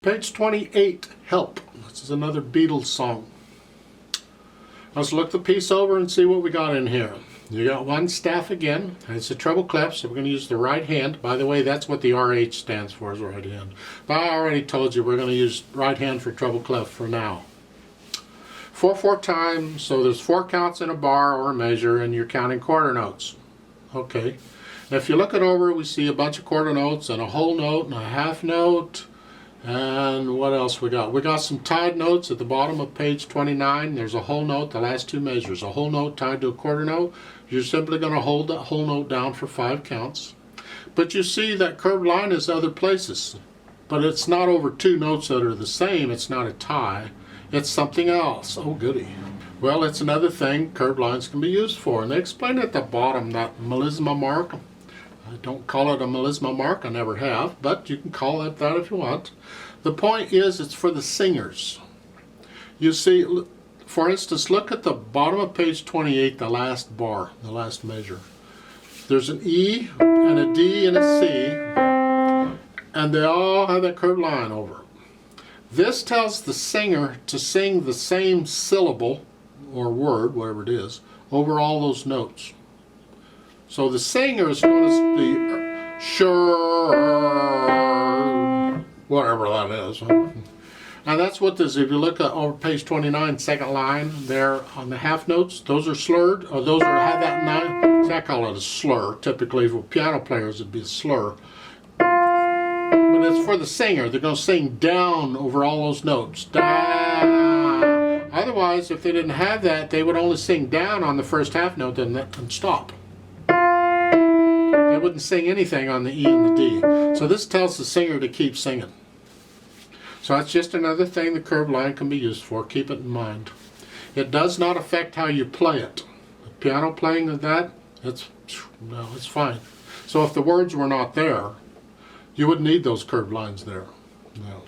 Page 28, Help. This is another Beatles song. Let's look the piece over and see what we got in here. You got one staff again. It's a treble clef, so we're going to use the right hand. By the way, that's what the RH stands for, is right hand. But I already told you we're going to use right hand for treble clef for now. 4/4 time, so there's 4 counts in a bar or a measure, and you're counting quarter notes. Okay. If you look it over, we see a bunch of quarter notes and a whole note and a half note. And what else we got? We got some tied notes at the bottom of page 29. There's a whole note, the last 2 measures. A whole note tied to a quarter note. You're simply going to hold that whole note down for 5 counts. But you see that curved line is other places. But it's not over 2 notes that are the same. It's not a tie. It's something else. Oh, goody. Well, it's another thing curved lines can be used for. And they explain at the bottom that melisma mark. I don't call it a melisma mark, I never have, but you can call it that if you want. The point is, it's for the singers. You see, for instance, look at the bottom of page 28, the last bar, the last measure. There's an E and a D and a C, and they all have that curved line over. This tells the singer to sing the same syllable, or word, whatever it is, over all those notes. So the singer is going to be sure, whatever that is. And that's what this, if you look at over page 29, second line there on the half notes, those are slurred, or those are have that nine, I call it a slur. Typically for piano players it'd be a slur. But it's for the singer. They're going to sing down over all those notes. Down. Otherwise, if they didn't have that, they would only sing down on the first half note and stop. They wouldn't sing anything on the E and the D. So this tells the singer to keep singing. So that's just another thing the curved line can be used for. Keep it in mind. It does not affect how you play it. The piano playing of that, it's fine. So if the words were not there, you wouldn't need those curved lines there. No.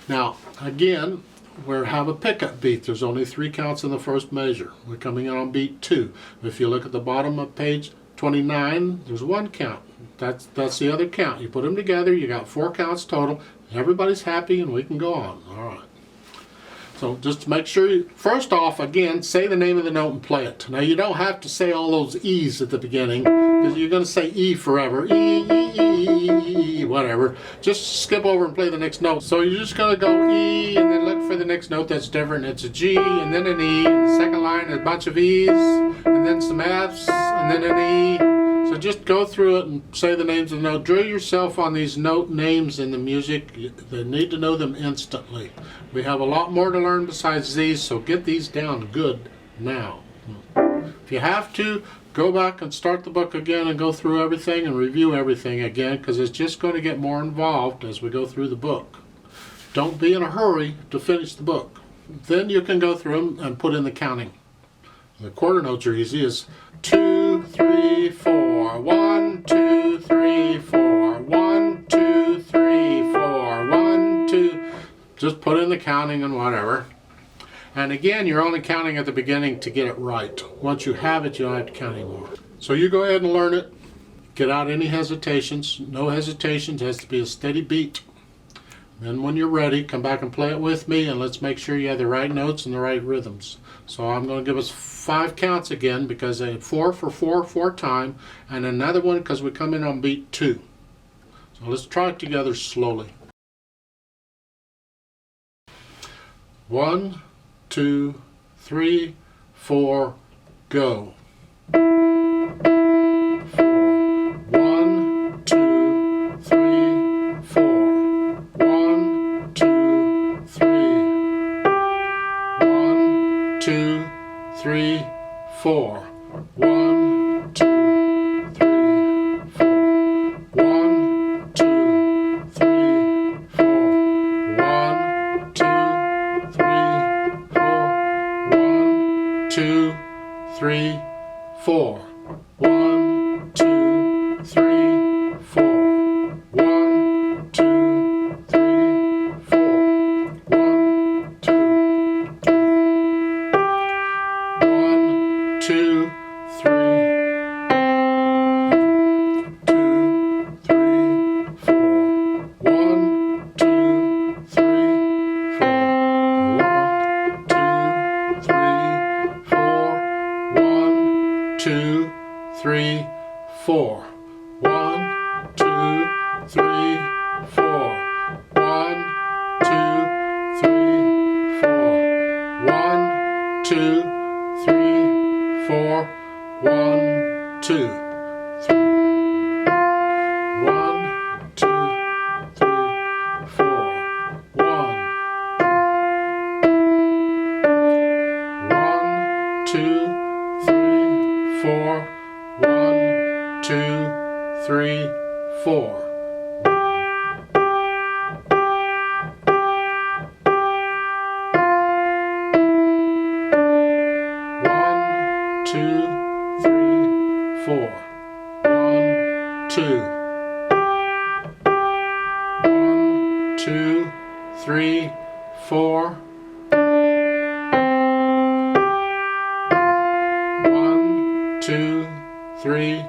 Now, again, we have a pickup beat. There's only 3 counts in the first measure. We're coming in on beat 2. If you look at the bottom of page 29, there's 1 count. That's the other count. You put them together, you got 4 counts total. Everybody's happy and we can go on. All right. So just make sure you, first off, again, say the name of the note and play it. Now you don't have to say all those E's at the beginning, because you're going to say E forever. E, E, E, E, E, whatever. Just skip over and play the next note. So you're just going to go E and then look for the next note that's different. It's a G and then an E. And the second line is a bunch of E's and then some F's and then an E. So just go through it and say the names of the note. Drill yourself on these note names in the music. They need to know them instantly. We have a lot more to learn besides these, so get these down good now. If you have to, go back and start the book again and go through everything and review everything again, because it's just going to get more involved as we go through the book. Don't be in a hurry to finish the book. Then you can go through them and put in the counting. The quarter notes are easy. It's 2, 3, 4, 1, 2, 3, 4, 1, 2, 3, 4, 1, 2. Just put in the counting and whatever. And again, you're only counting at the beginning to get it right. Once you have it, you don't have to count anymore. So you go ahead and learn it. Get out any hesitations. No hesitations. It has to be a steady beat. Then when you're ready, come back and play it with me, and let's make sure you have the right notes and the right rhythms. So I'm going to give us 5 counts again, because I had 4 for 4/4 time, and another one because we come in on beat 2. So let's try it together slowly. 1, 2, 3, 4, go. 1, 2, 3, 4. 1, 2, 3. 1, 2, 3, 4. 1, 2, 3, 4. 1, 2, 3, 4. 1, 2, 3, 4. 1, 2, 3, 4. 1, 2, 3, 4. 1, 2, 3, 4. 1, 2, 3. 1, 2, 2, 3, 4. 1, 2, 3,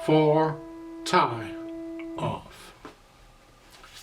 4, tie, off.